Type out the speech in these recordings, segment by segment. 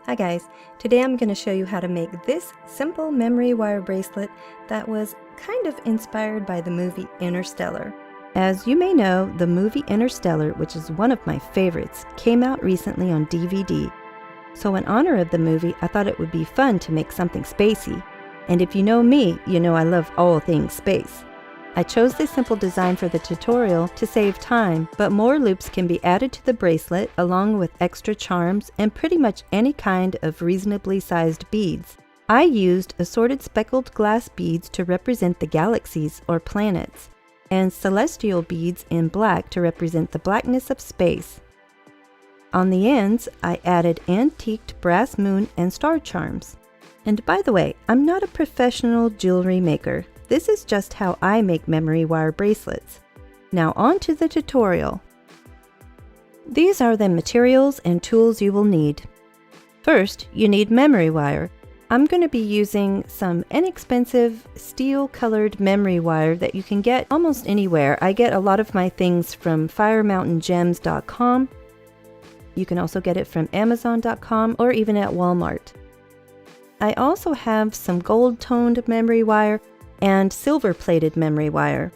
Hi guys, today I'm going to show you how to make this simple memory wire bracelet that was kind of inspired by the movie Interstellar. As you may know, the movie Interstellar, which is one of my favorites, came out recently on DVD. So in honor of the movie, I thought it would be fun to make something spacey. And if you know me, you know I love all things space. I chose this simple design for the tutorial to save time, but more loops can be added to the bracelet along with extra charms and pretty much any kind of reasonably sized beads. I used assorted speckled glass beads to represent the galaxies or planets, and celestial beads in black to represent the blackness of space. On the ends, I added antiqued brass moon and star charms. And by the way, I'm not a professional jewelry maker. This is just how I make memory wire bracelets. Now on to the tutorial. These are the materials and tools you will need. First, you need memory wire. I'm going to be using some inexpensive steel-colored memory wire that you can get almost anywhere. I get a lot of my things from firemountaingems.com. You can also get it from amazon.com or even at Walmart. I also have some gold-toned memory wire and silver-plated memory wire.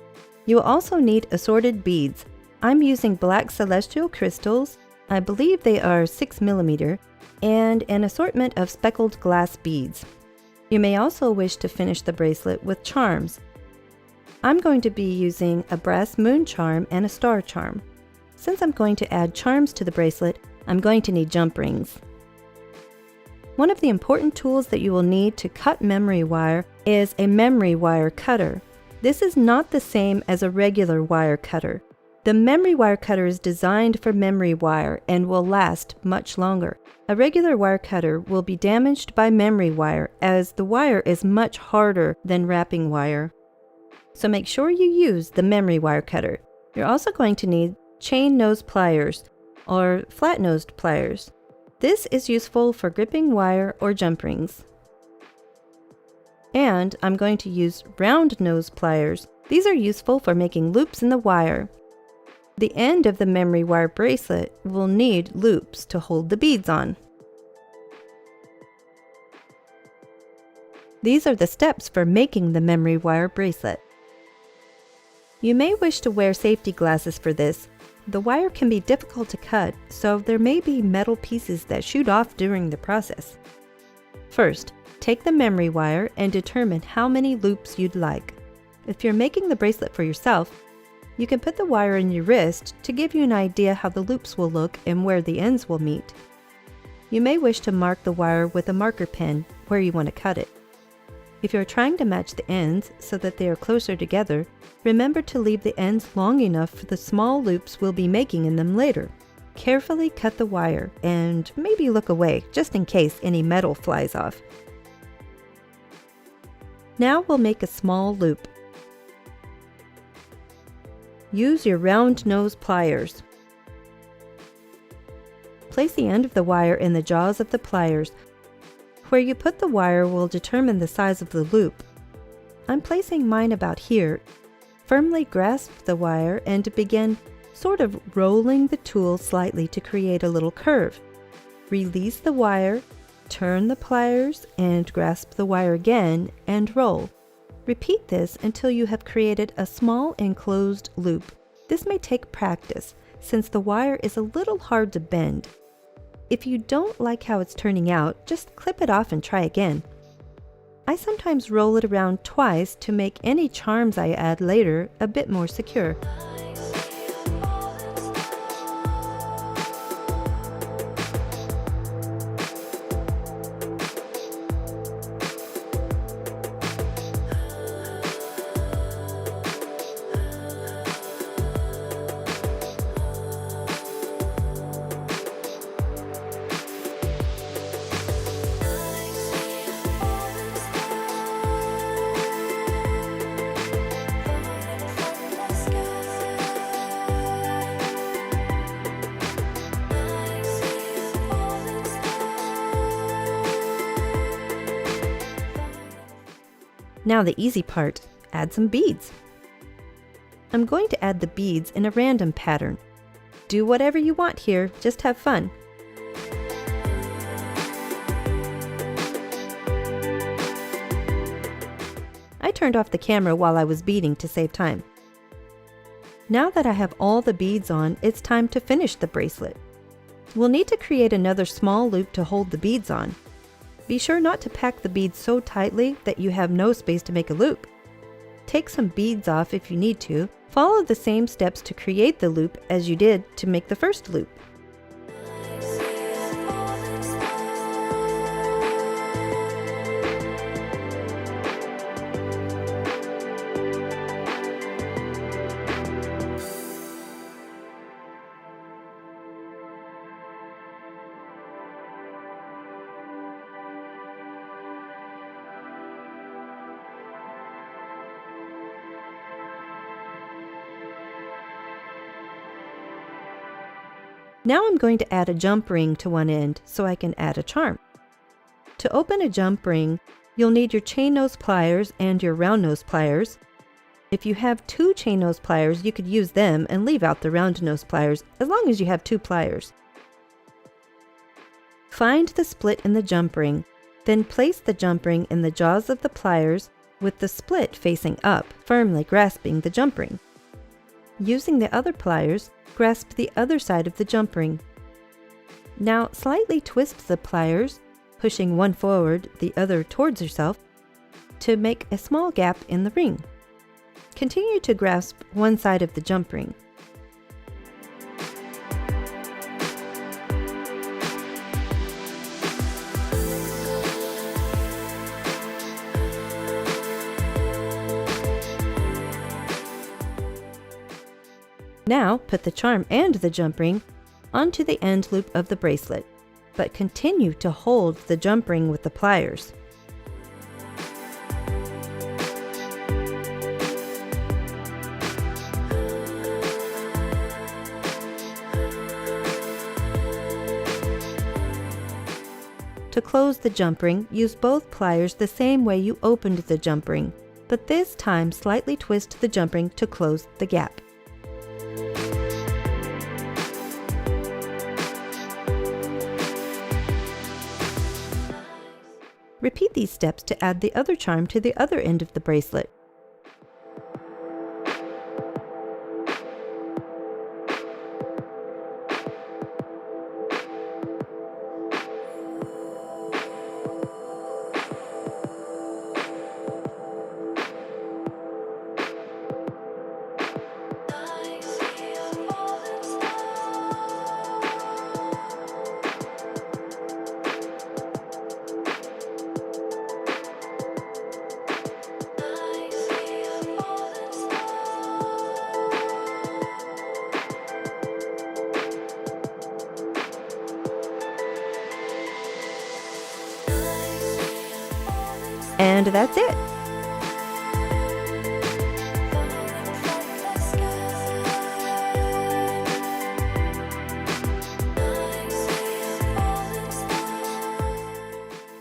You will also need assorted beads. I'm using black celestial crystals, I believe they are 6mm, and an assortment of speckled glass beads. You may also wish to finish the bracelet with charms. I'm going to be using a brass moon charm and a star charm. Since I'm going to add charms to the bracelet, I'm going to need jump rings. One of the important tools that you will need to cut memory wire is a memory wire cutter. This is not the same as a regular wire cutter. The memory wire cutter is designed for memory wire and will last much longer. A regular wire cutter will be damaged by memory wire as the wire is much harder than wrapping wire. So make sure you use the memory wire cutter. You're also going to need chain nose pliers or flat-nosed pliers. This is useful for gripping wire or jump rings. And I'm going to use round nose pliers. These are useful for making loops in the wire. The end of the memory wire bracelet will need loops to hold the beads on. These are the steps for making the memory wire bracelet. You may wish to wear safety glasses for this. The wire can be difficult to cut, so there may be metal pieces that shoot off during the process. First, take the memory wire and determine how many loops you'd like. If you're making the bracelet for yourself, you can put the wire in your wrist to give you an idea how the loops will look and where the ends will meet. You may wish to mark the wire with a marker pen where you want to cut it. If you're trying to match the ends so that they are closer together, remember to leave the ends long enough for the small loops we'll be making in them later. Carefully cut the wire and maybe look away just in case any metal flies off. Now we'll make a small loop. Use your round nose pliers. Place the end of the wire in the jaws of the pliers. Where you put the wire will determine the size of the loop. I'm placing mine about here. Firmly grasp the wire and begin sort of rolling the tool slightly to create a little curve. Release the wire, turn the pliers and grasp the wire again and roll. Repeat this until you have created a small enclosed loop. This may take practice since the wire is a little hard to bend. If you don't like how it's turning out, just clip it off and try again. I sometimes roll it around twice to make any charms I add later a bit more secure. Now the easy part, add some beads. I'm going to add the beads in a random pattern. Do whatever you want here, just have fun. turned off the camera while I was beading to save time. Now that I have all the beads on, it's time to finish the bracelet. We'll need to create another small loop to hold the beads on. Be sure not to pack the beads so tightly that you have no space to make a loop. Take some beads off if you need to. Follow the same steps to create the loop as you did to make the first loop. Now I'm going to add a jump ring to one end so I can add a charm. To open a jump ring, you'll need your chain nose pliers and your round nose pliers. If you have 2 chain nose pliers, you could use them and leave out the round nose pliers as long as you have 2 pliers. Find the split in the jump ring, then place the jump ring in the jaws of the pliers with the split facing up, firmly grasping the jump ring. Using the other pliers, grasp the other side of the jump ring. Now slightly twist the pliers, pushing one forward, the other towards yourself, to make a small gap in the ring. Continue to grasp one side of the jump ring. Now put the charm and the jump ring onto the end loop of the bracelet, but continue to hold the jump ring with the pliers. To close the jump ring, use both pliers the same way you opened the jump ring, but this time slightly twist the jump ring to close the gap. Repeat these steps to add the other charm to the other end of the bracelet. And that's it.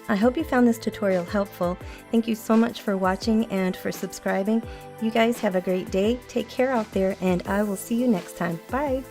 I hope you found this tutorial helpful. Thank you so much for watching and for subscribing. You guys have a great day. Take care out there, and I will see you next time. Bye.